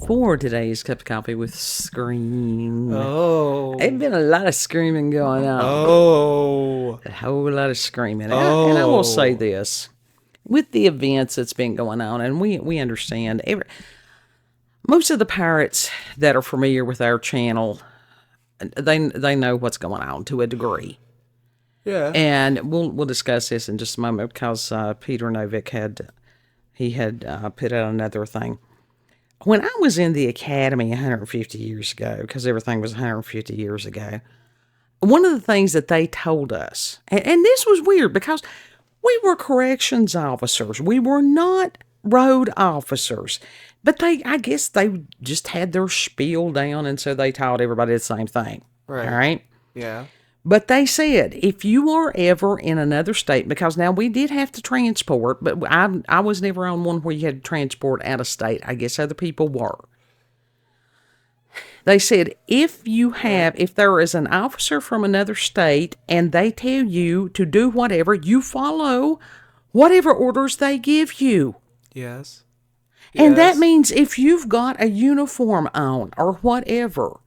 for today's cup of coffee with scream. Oh. There's been a lot of screaming going on. Oh. A whole lot of screaming. Oh. And I will say this. With the events that's been going on, and we understand, most of the pirates that are familiar with our channel, they know what's going on to a degree. Yeah. And we'll discuss this in just a moment because Peter Novick had put out another thing. When I was in the academy 150 years ago, because everything was 150 years ago, one of the things that they told us, and this was weird because we were corrections officers. We were not road officers. But I guess they just had their spiel down, and so they taught everybody the same thing. Right. All right? Yeah. But they said, if you are ever in another state, because now we did have to transport, but I was never on one where you had to transport out of state. I guess other people were. They said, if there is an officer from another state and they tell you to do whatever, you follow whatever orders they give you. Yes. And that means if you've got a uniform on or whatever,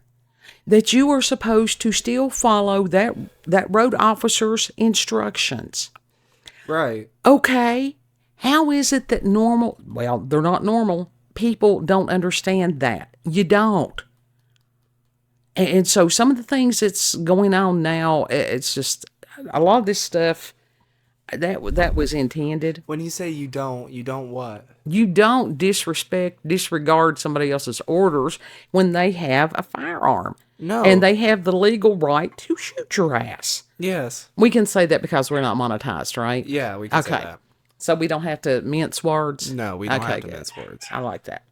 that you are supposed to still follow that road officer's instructions. Right. Okay. How is it that they're not normal. People don't understand that. You don't. And so some of the things that's going on now, it's just a lot of this stuff that was intended. When you say you don't what? You don't disregard somebody else's orders when they have a firearm. No. And they have the legal right to shoot your ass. Yes. We can say that because we're not monetized, right? Yeah, we can say that. So we don't have to mince words? No, we don't have to mince words. I like that.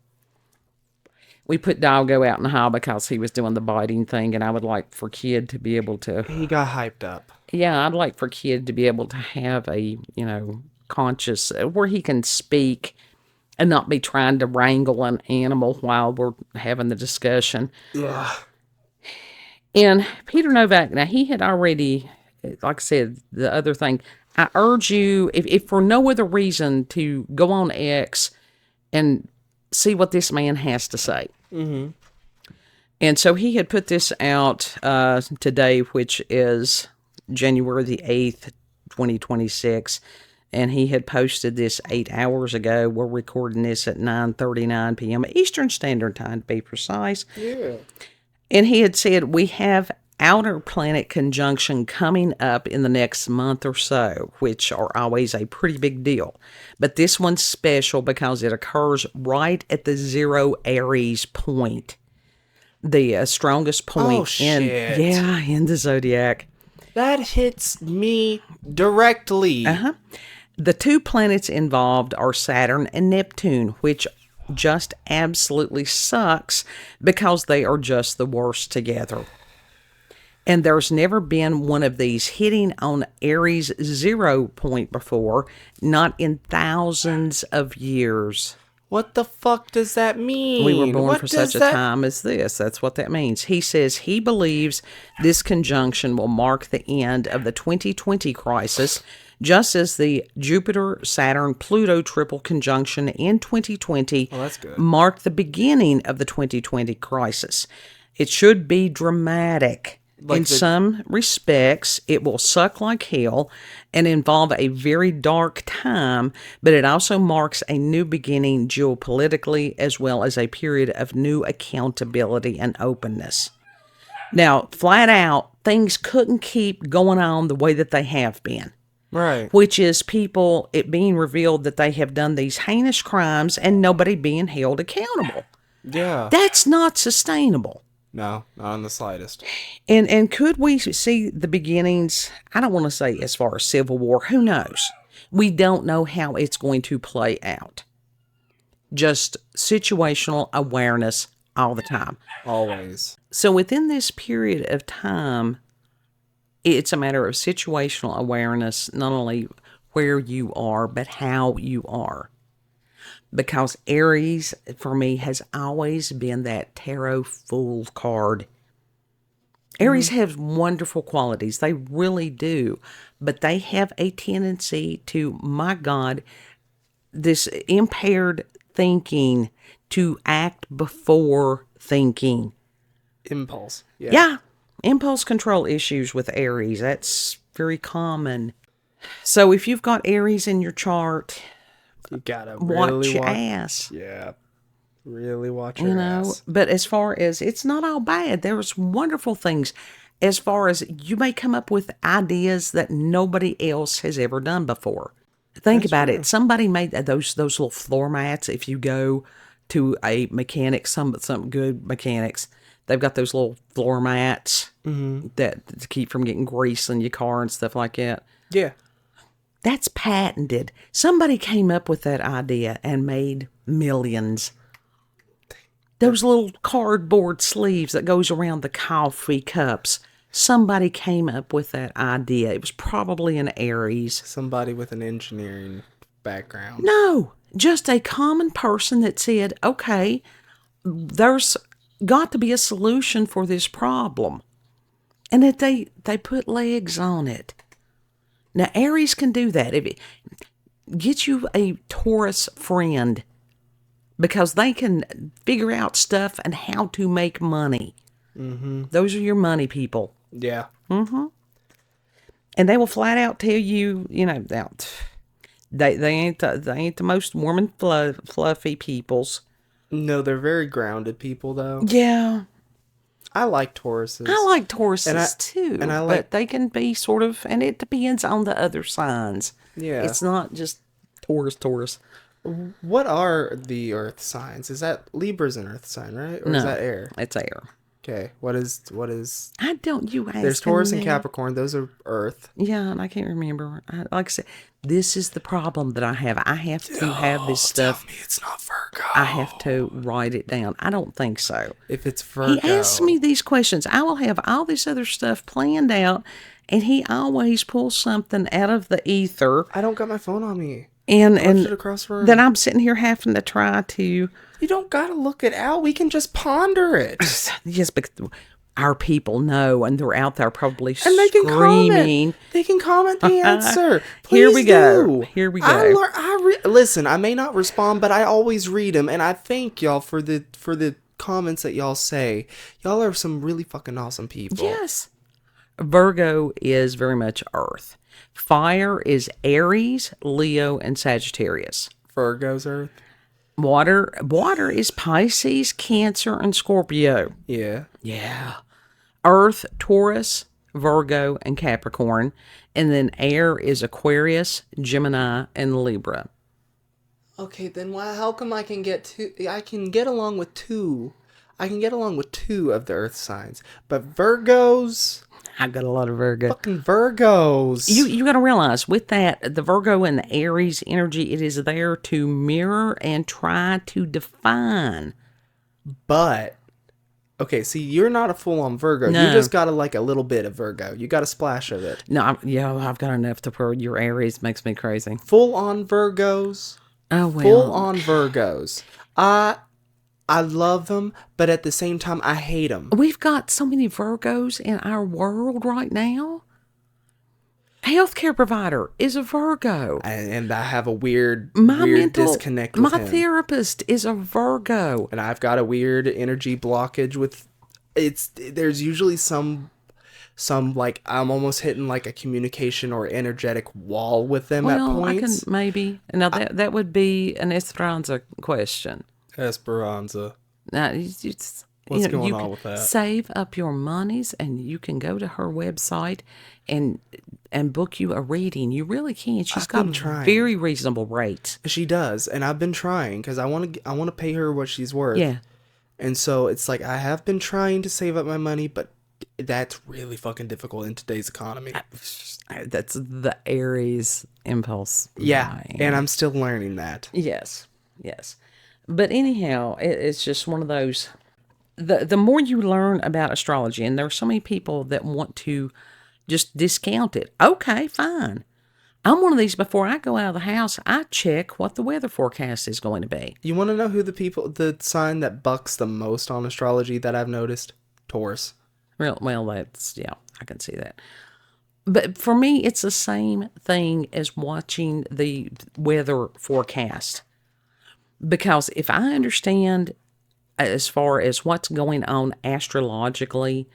We put Doggo out in the hall because he was doing the biting thing, and I would like for Kid to be able to... He got hyped up. Yeah, I'd like for Kid to be able to have a, conscious... where he can speak and not be trying to wrangle an animal while we're having the discussion. Ugh. And Peter Novak, now he had already, like I said, the other thing, I urge you, if for no other reason, to go on X and see what this man has to say. Mm-hmm. And so he had put this out today, which is January the 8th, 2026. And he had posted this 8 hours ago. We're recording this at 9:39 p.m. Eastern Standard Time, to be precise. Yeah. And he had said, we have outer planet conjunction coming up in the next month or so, which are always a pretty big deal. But this one's special because it occurs right at the 0 Aries point, the strongest point in the zodiac. That hits me directly. Uh-huh. The two planets involved are Saturn and Neptune, which just absolutely sucks because they are just the worst together. And there's never been one of these hitting on Aries 0 point before, not in thousands of years. What the fuck does that mean? We were born for such a time as this. That's what that means. He says he believes this conjunction will mark the end of the 2020 crisis, just as the Jupiter-Saturn-Pluto triple conjunction in 2020 marked the beginning of the 2020 crisis. It should be dramatic. In some respects, it will suck like hell and involve a very dark time, but it also marks a new beginning geopolitically as well as a period of new accountability and openness. Now, flat out, things couldn't keep going on the way that they have been. Right. Which is it being revealed that they have done these heinous crimes and nobody being held accountable. Yeah. That's not sustainable. No, not in the slightest. And could we see the beginnings, I don't want to say as far as civil war, who knows? We don't know how it's going to play out. Just situational awareness all the time. Always. So within this period of time, it's a matter of situational awareness, not only where you are, but how you are. Because Aries, for me, has always been that tarot fool card. Aries have wonderful qualities. They really do. But they have a tendency to, my God, this impaired thinking to act before thinking. Impulse. Yeah. Impulse control issues with Aries. That's very common. So if you've got Aries in your chart, You gotta watch really your watch. ass. Yeah. Really watch your ass. But as far as, it's not all bad. There's wonderful things. As far as you may come up with ideas that nobody else has ever done before. Think about it. Somebody made those little floor mats. If you go to a mechanic, some good mechanics, they've got those little floor mats that to keep from getting grease in your car and stuff like that. Yeah. That's patented. Somebody came up with that idea and made millions. Those little cardboard sleeves that goes around the coffee cups. Somebody came up with that idea. It was probably an Aries. Somebody with an engineering background. No, just a common person that said, okay, there's got to be a solution for this problem. And that they put legs on it. Now, Aries can do that. If it, get you a Taurus friend, because they can figure out stuff and how to make money. Mm-hmm. Those are your money people. Yeah. Mm-hmm. And they will flat out tell you, you know, they ain't the most warm and fluffy peoples. No, they're very grounded people, though. Yeah. I like Tauruses. I like Tauruses too. And I like, but they can be sort of, and it depends on the other signs. Yeah. It's not just Taurus. What are the earth signs? Is that Libra's an earth sign, right? Or is that air? It's air. Okay. What is I don't, you ask. There's Taurus and Capricorn. Those are earth. Yeah, and I can't remember. Like I said, this is the problem that I have. I have to have this stuff. Tell me it's not Virgo. I have to write it down. I don't think so. If it's Virgo. He asks me these questions. I will have all this other stuff planned out, and he always pulls something out of the ether. I don't got my phone on me. And across the room. then I'm sitting here having to try to. You don't gotta look it out. We can just ponder it. Yes, but our people know, and they're out there probably and they can screaming. Comment. They can comment the answer. Here we go. Do. Here we go. Listen, I may not respond, but I always read them, and I thank y'all for the comments that y'all say. Y'all are some really fucking awesome people. Yes. Virgo is very much Earth. Fire is Aries, Leo, and Sagittarius. Virgo's Earth. Water is Pisces, Cancer, and Scorpio. Yeah. Yeah. Earth, Taurus, Virgo, and Capricorn. And then air is Aquarius, Gemini, and Libra. Okay, then how come I can get two? I can get along with two. I can get along with two of the earth signs. But Virgos... I got a lot of Virgo. Fucking Virgos. You got to realize, with that, the Virgo and the Aries energy, it is there to mirror and try to define. But, okay, see, you're not a full-on Virgo. No. You just got a little bit of Virgo. You got a splash of it. No, I've got enough to where your Aries makes me crazy. Full-on Virgos. Oh, well. Full-on Virgos. I love them, but at the same time, I hate them. We've got so many Virgos in our world right now. Healthcare provider is a Virgo. And I have a weird disconnect with my him. therapist is a Virgo. And I've got a weird energy blockage with... There's usually some like I'm almost hitting like a communication or energetic wall with them at points. I can maybe. Now that would be an Esperanza question. Esperanza. Now, What's going on with that? Save up your monies, and you can go to her website and book you a reading. You really can. She's got very reasonable rates. She does, and I've been trying because I want to pay her what she's worth. Yeah. And so it's like I have been trying to save up my money, but that's really fucking difficult in today's economy. That's the Aries impulse. Yeah, and I'm still learning that. Yes. But anyhow, it's just one of those, the more you learn about astrology, and there are so many people that want to just discount it. Okay, fine. I'm one of these, before I go out of the house, I check what the weather forecast is going to be. You want to know who the sign that bucks the most on astrology that I've noticed? Taurus. Well, that's, yeah, I can see that. But for me, it's the same thing as watching the weather forecast. Because if I understand as far as what's going on astrologically,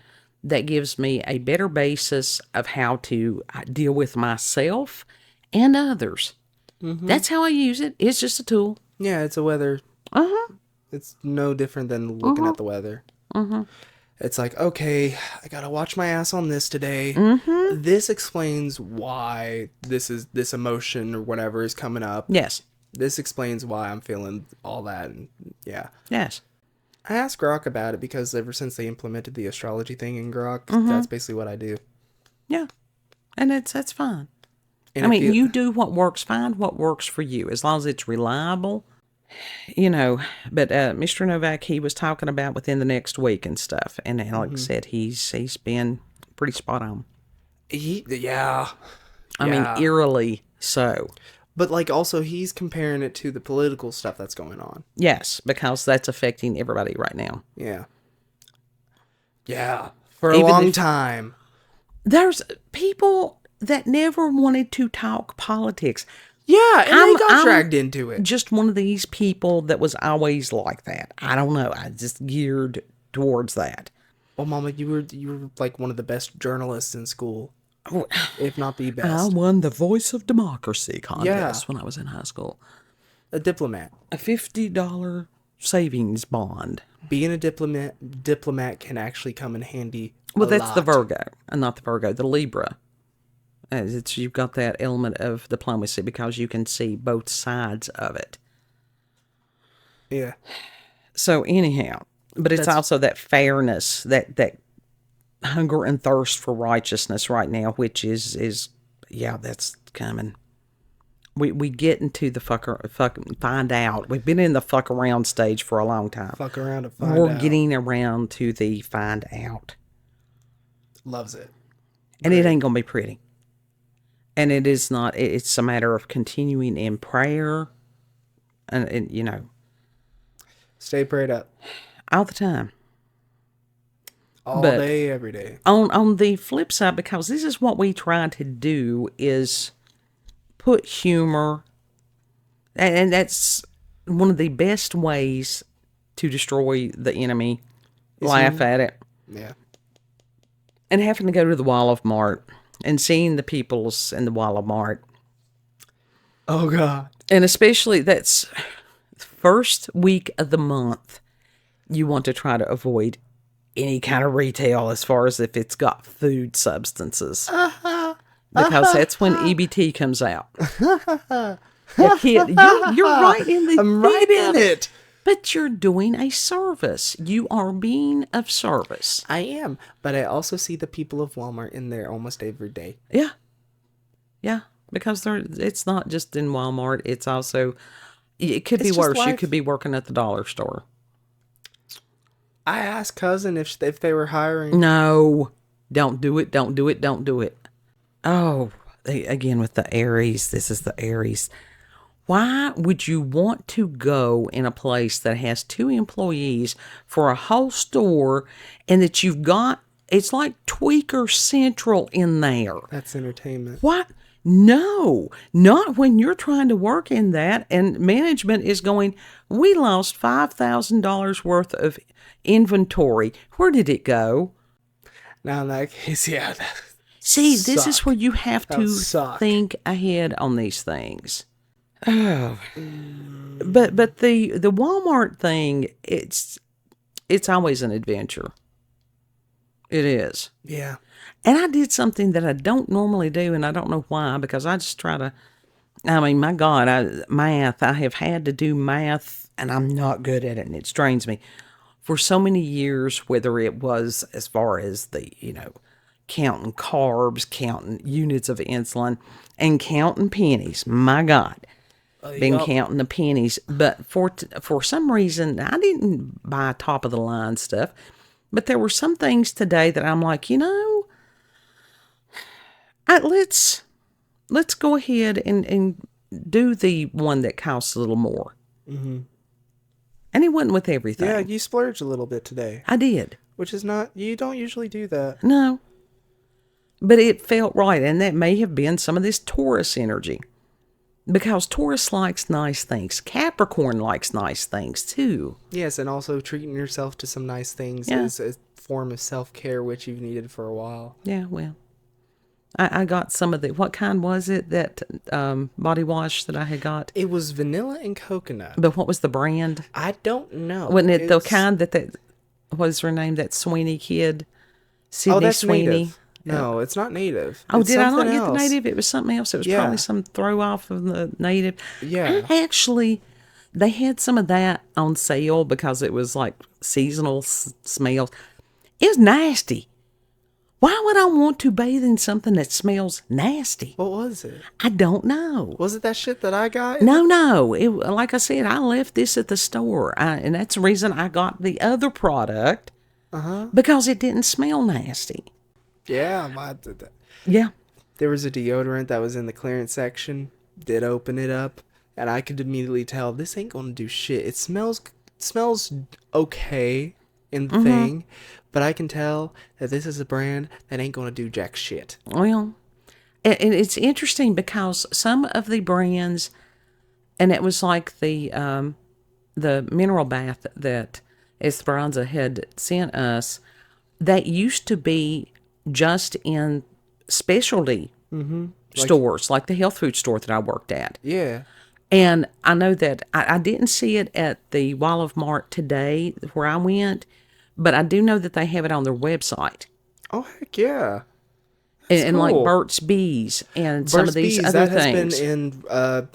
that gives me a better basis of how to deal with myself and others. That's how I use it. It's just a tool. Yeah, it's a weather. It's no different than looking at the weather. It's like, okay, I gotta watch my ass on this today. This explains why this emotion or whatever is coming up. Yes. This explains why I'm feeling all that. And yeah. Yes. I asked Grok about it because ever since they implemented the astrology thing in Grok, that's basically what I do. Yeah. And that's fine. And I mean, you do what works. Find what works for you, as long as it's reliable. You know, but Mr. Novak, he was talking about within the next week and stuff. And like I said, he's been pretty spot on. Yeah. I mean, eerily so. But like also he's comparing it to the political stuff that's going on. Yes, because that's affecting everybody right now. Yeah. Yeah. For a long time. There's people that never wanted to talk politics. Yeah, and they got dragged into it. Just one of these people that was always like that. I don't know. I just geared towards that. Well, Mama, you were like one of the best journalists in school, if not the best. I won the Voice of Democracy contest when I was in high school. A diplomat. A $50 savings bond. Being a diplomat can actually come in handy. Well, that's the Virgo, and not the Virgo, the Libra. You've got that element of diplomacy because you can see both sides of it. Yeah. So anyhow, but it's also that fairness, that hunger and thirst for righteousness right now, which is that's coming. We get into the find out. We've been in the fuck around stage for a long time. Fuck around to find out. We're getting around to the find out. Loves it. And it ain't gonna be pretty. And it is not. It's a matter of continuing in prayer, and you know, stay prayed up all the time, all day, every day. On the flip side, because this is what we try to do, is put humor, and that's one of the best ways to destroy the enemy. Laugh at it, yeah. And having to go to the Wall of Mart. And seeing the peoples in the Wall of Mart. Oh, God. And especially that's first week of the month, you want to try to avoid any kind of retail as far as if it's got food substances. Because that's when EBT comes out. You can't, you're right in the I'm right in it. But you're doing a service. You are being of service. I am. But I also see the people of Walmart in there almost every day. Yeah. Yeah. Because it's not just in Walmart. It's also, it could be worse. You could be working at the dollar store. I asked Cousin if they were hiring. No. Don't do it. Don't do it. Don't do it. Oh, again with the Aries. This is the Aries. Why would you want to go in a place that has 2 employees for a whole store and that you've got, it's like Tweaker Central in there? That's entertainment. What? No, not when you're trying to work in that and management is going, we lost $5,000 worth of inventory. Where did it go? Now in that case, yeah. See, this is where you have to think ahead on these things. Oh, but the Walmart thing, it's always an adventure. It is. Yeah. And I did something that I don't normally do, and I don't know why, because I just try to, I mean, my God, math, I have had to do math, and I'm not good at it, and it strains me. For so many years, whether it was as far as the, counting carbs, counting units of insulin, and counting pennies, my God. Been counting the pennies, but for some reason I didn't buy top of the line stuff, but there were some things today that I'm like, let's go ahead and do the one that costs a little more. Mm-hmm. And it wasn't with everything. Yeah, you splurged a little bit today. I did, which is not, you don't usually do that. No, but it felt right, and that may have been some of this Taurus energy. Because Taurus likes nice things. Capricorn likes nice things too. Yes, and also treating yourself to some nice things is a form of self-care, which you've needed for a while. Yeah, well, I got some of the, what kind was it, that body wash that I had got? It was vanilla and coconut. But what was the brand? I don't know. Wasn't it the kind that what is her name, that Sweeney kid? Sydney that's Sweeney. native. No, it's not native. Oh, It's did I not something get the else. native? It was something else. It was Yeah. probably some throw off of the native. Yeah. Actually, they had some of that on sale because it was like seasonal smells. It was nasty. Why would I want to bathe in something that smells nasty? What was it? I don't know. Was it that shit that I got? No. It, like I said, I left this at the store. And that's the reason I got the other product. Because it didn't smell nasty. Yeah, mine did that. Yeah. There was a deodorant that was in the clearance section. Did open it up, and I could immediately tell this ain't gonna do shit. It smells okay in the thing, but I can tell that this is a brand that ain't gonna do jack shit. Well, and it's interesting because some of the brands, and it was like the mineral bath that Esperanza had sent us, that used to be just in specialty stores, like the health food store that I worked at. Yeah. And I know that I didn't see it at the Wall of Mart today where I went, but I do know that they have it on their website. Oh heck yeah. And like cool. Burt's Bees and some Burt's of these Bees, other that things. has been in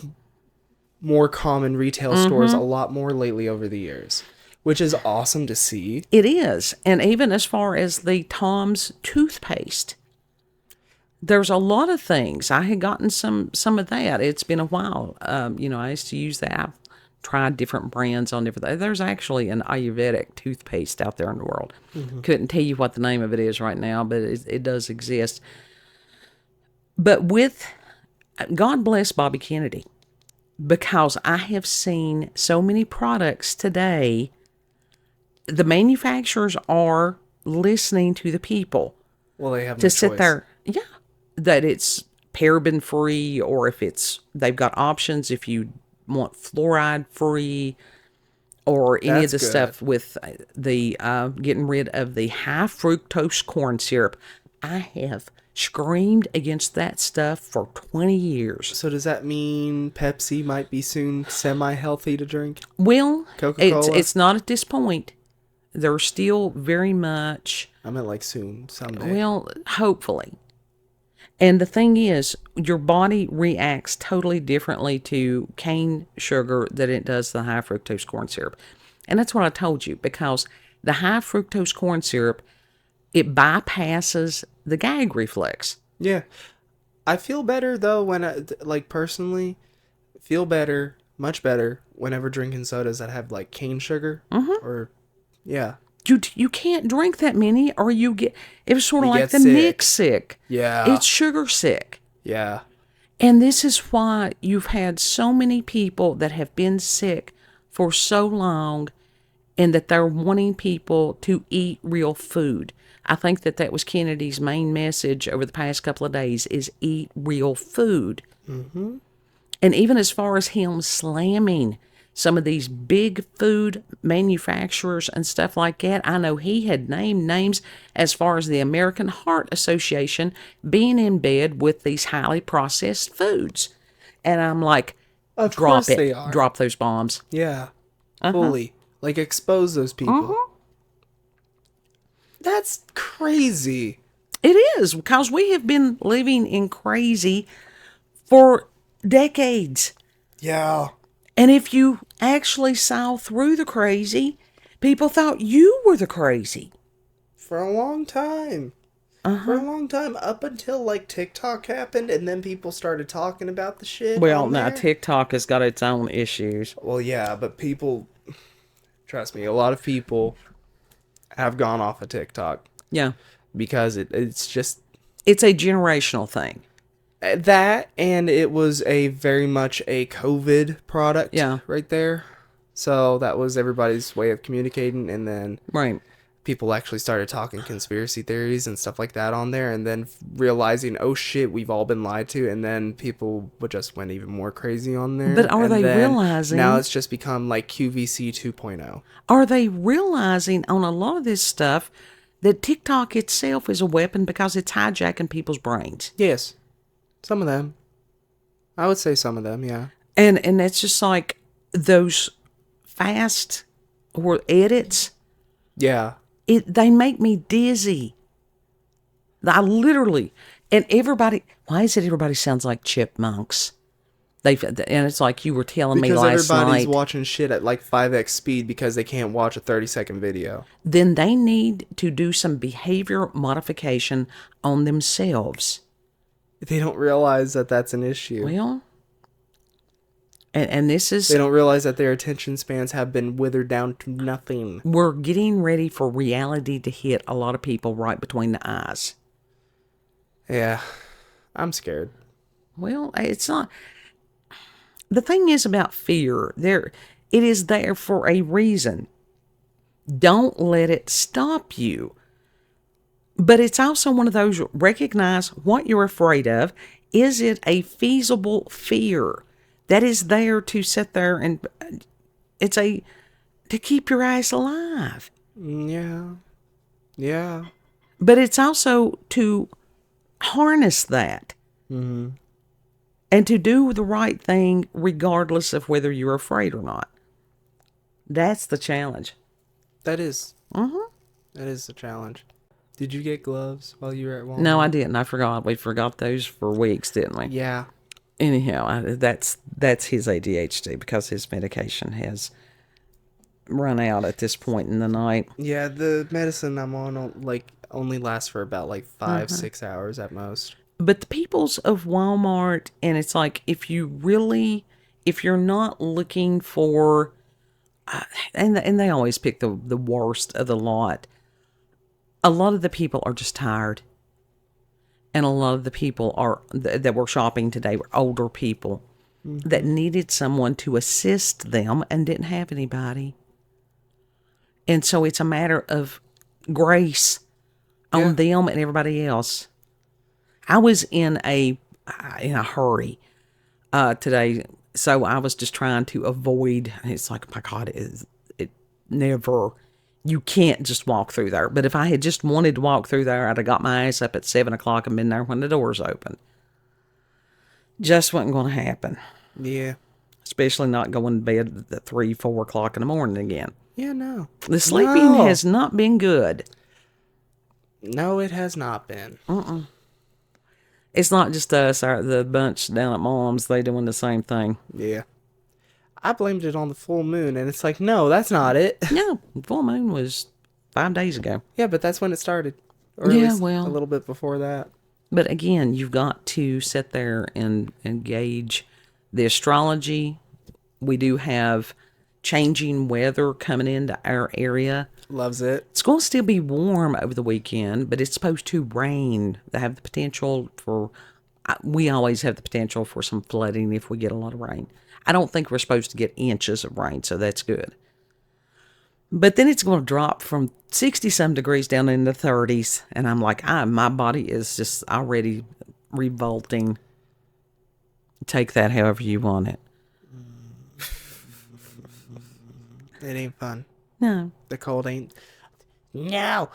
more common retail stores a lot more lately over the years, which is awesome to see. It is. And even as far as the Tom's toothpaste, there's a lot of things. I had gotten some of that. It's been a while. I used to use that. I've tried different brands on different. There's actually an Ayurvedic toothpaste out there in the world. Couldn't tell you what the name of it is right now, but it does exist. But with God bless Bobby Kennedy, because I have seen so many products today. The manufacturers are listening to the people. Well, they have no to sit choice. there. Yeah, that it's paraben free, or if they've got options if you want fluoride free, or any That's of the good. stuff with the getting rid of the high fructose corn syrup. I have screamed against that stuff for 20 years. So does that mean Pepsi might be soon semi-healthy to drink? Well, Coca-Cola? it's not at this point. They're still very much, I meant like soon, someday. well, hopefully. And the thing is, your body reacts totally differently to cane sugar than it does the high fructose corn syrup. And that's what I told you, because the high fructose corn syrup, it bypasses the gag reflex. Yeah. I feel better though when personally, feel better, much better whenever drinking sodas that have like cane sugar or yeah. You can't drink that many, or you get, it was sort of You like get the sick. Nick sick. Yeah. It's sugar sick. Yeah. And this is why you've had so many people that have been sick for so long, and that they're wanting people to eat real food. I think that was Kennedy's main message over the past couple of days, is eat real food. Mm-hmm. And even as far as him slamming some of these big food manufacturers and stuff like that, I know he had named names as far as the American Heart Association being in bed with these highly processed foods. And I'm like, Of drop course it. they are. Drop those bombs. Yeah. Fully. Like expose those people. That's crazy. It is, because we have been living in crazy for decades. Yeah. And if you actually saw through the crazy, people thought you were the crazy. For a long time. For a long time, up until like TikTok happened, and then people started talking about the shit. Well, on now there. TikTok has got its own issues. Well, yeah, but people, trust me, a lot of people have gone off of TikTok Yeah. because it's just It's a generational thing. that, and it was a very much a COVID product. Yeah. Right there. So that was everybody's way of communicating, and then Right. people actually started talking conspiracy theories and stuff like that on there, and then realizing, oh shit, we've all been lied to, and then people would just went even more crazy on there. But are and they then realizing... now it's just become like QVC 2.0. Are they realizing on a lot of this stuff that TikTok itself is a weapon because it's hijacking people's brains? Yes. Some of them. I would say some of them, yeah. And it's just like those fast or edits. Yeah. They make me dizzy. I literally, and everybody, why is it everybody sounds like chipmunks? And it's like you were telling me last Because everybody's night. watching shit at like 5x speed because they can't watch a 30-second video. Then they need to do some behavior modification on themselves. They don't realize that that's an issue. Well, and this is... They don't realize that their attention spans have been withered down to nothing. We're getting ready for reality to hit a lot of people right between the eyes. Yeah, I'm scared. Well, it's not... The thing is about fear, it is there for a reason. Don't let it stop you. But it's also one of those, recognize what you're afraid of. Is it a feasible fear that is there to sit there and to keep your eyes alive? Yeah. Yeah. But it's also to harness that. Mm-hmm. And to do the right thing regardless of whether you're afraid or not. That's the challenge. That is. Mm-hmm. That is the challenge. Did you get gloves while you were at Walmart? No, I didn't. I forgot. We forgot those for weeks, didn't we? Yeah. Anyhow, that's his ADHD because his medication has run out at this point in the night. Yeah, the medicine I'm on like only lasts for about like 5-6 hours at most. But the peoples of Walmart, and it's like if you're not looking for, and they always pick the worst of the lot. A lot of the people are just tired. And a lot of the people that were shopping today were older people that needed someone to assist them and didn't have anybody. And so it's a matter of grace on them and everybody else. I was in a hurry today, so I was just trying to avoid. It's like, my God, it never... You can't just walk through there. But if I had just wanted to walk through there, I'd have got my ass up at 7 o'clock and been there when the doors opened. Just wasn't going to happen. Yeah. Especially not going to bed at 3, 4 o'clock in the morning again. Yeah, no. The sleeping has not been good. No, it has not been. It's not just us, the bunch down at Mom's, they doing the same thing. Yeah. I blamed it on the full moon, and it's like, no, that's not it. No, full moon was 5 days ago. Yeah, but that's when it started. Or Yeah, at least well. a little bit before that. But again, you've got to sit there and gauge the astrology. We do have changing weather coming into our area. Loves it. It's going to still be warm over the weekend, but it's supposed to rain. They have the potential for... We always have the potential for some flooding if we get a lot of rain. I don't think we're supposed to get inches of rain, so that's good. But then it's going to drop from 60-some degrees down in the 30s, and I'm like, my body is just already revolting. Take that however you want it. It ain't fun. No. The cold ain't... No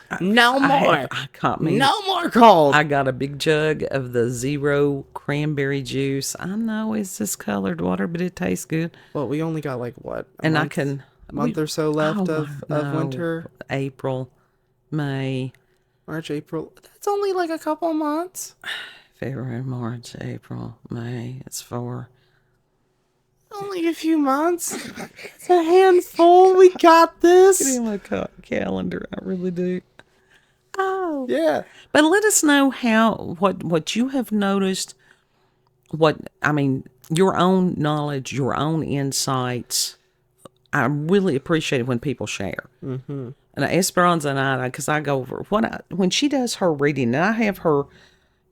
more. I caught me. No more cold. I got a big jug of the zero cranberry juice. I know it's just colored water, but it tastes good. Well, we only got like what? A month or so left of winter. April, May, March, April. That's only like a couple months. February, March, April, May. It's 4. Only a few months. It's a handful. We got this. Get in my calendar. I really do. Oh. Yeah. But let us know what you have noticed. Your own knowledge, your own insights. I really appreciate it when people share. Mm-hmm. And Esperanza and I, because I go over when she does her reading, and I have her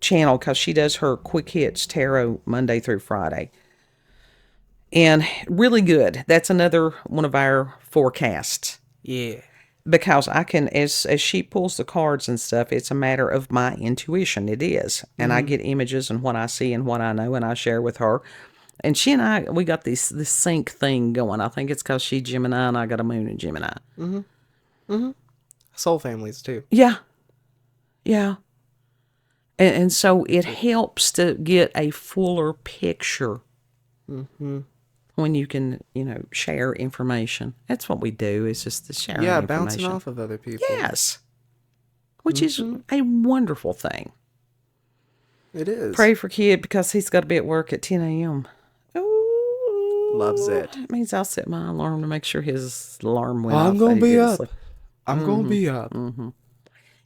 channel because she does her quick hits tarot Monday through Friday. And really good. That's another one of our forecasts. Yeah. because I can, as she pulls the cards and stuff, it's a matter of my intuition. It is. And I get images and what I see and what I know, and I share with her. And she and I, we got this sync thing going. I think it's because she Gemini and I got a moon in Gemini. Soul families too. Yeah. Yeah. And so it helps to get a fuller picture when you can, share information. That's what we do, is just the sharing information. Bouncing off of other people. Yes. Which is a wonderful thing. It is. Pray for kid because he's got to be at work at 10 a.m. Loves it. That means I'll set my alarm to make sure his alarm went off. I'm going to be up. I'm going to be up.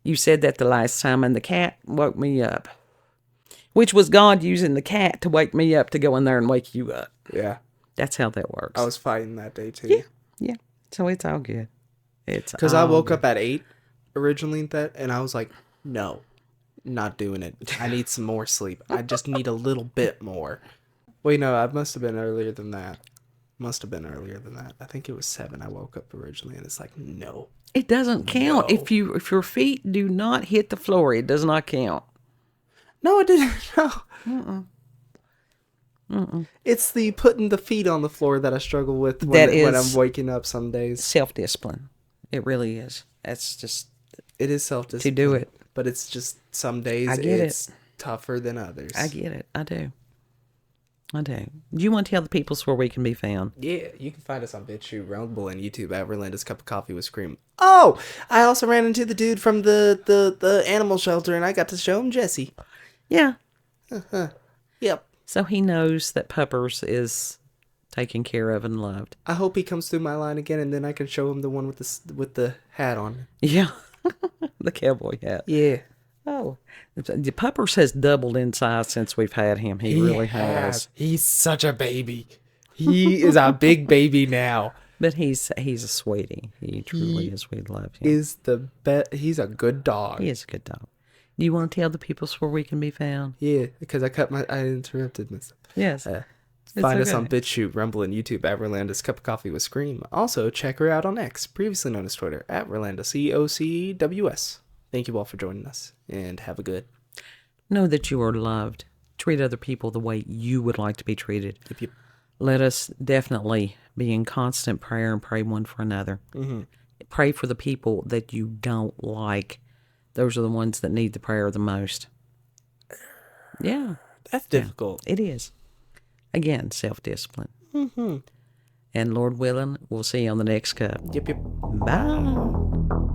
You said that the last time, and the cat woke me up. Which was God using the cat to wake me up to go in there and wake you up. Yeah. That's how that works. I was fighting that day too. Yeah. So it's all good. Because I woke up at 8 originally, and I was like, no, not doing it. I need some more sleep. I just need a little bit more. Wait, no, I must have been earlier than that. I think it was 7 I woke up originally, and it's like, no. It doesn't count. No. If your feet do not hit the floor, it does not count. No, it didn't. No. It's the putting the feet on the floor that I struggle with when I'm waking up some days. Self-discipline. It really is. That's just... It is self-discipline. To do it. But it's just some days it's tougher than others. I get it. I do. Do you want to tell the people where we can be found? Yeah, you can find us on BitChute, Rumble, and YouTube at Rolanda's Cup of Coffee with Scream. Oh, I also ran into the dude from the animal shelter, and I got to show him Jesse. Yeah. Yep. So he knows that Puppers is taken care of and loved. I hope he comes through my line again, and then I can show him the one with the hat on. Yeah. The cowboy hat. Yeah. Oh. The Puppers has doubled in size since we've had him. He really has. He's such a baby. He is a big baby now. But he's a sweetie. He truly is. We love him. Is the best. He's a good dog. He is a good dog. Do you want to tell the people where we can be found? Yeah, because I interrupted myself. Yes. Find us on BitChute, Rumble, and YouTube at Rolanda's Cup of Coffee with Scream. Also, check her out on X, previously known as Twitter, at Rolanda, COCWS. Thank you all for joining us, and have a good. Know that you are loved. Treat other people the way you would like to be treated. Yep. Let us definitely be in constant prayer and pray one for another. Pray for the people that you don't like. Those are the ones that need the prayer the most. Yeah. That's difficult. It is. Again, self-discipline. And Lord willing, we'll see you on the next cup. Yep. Bye.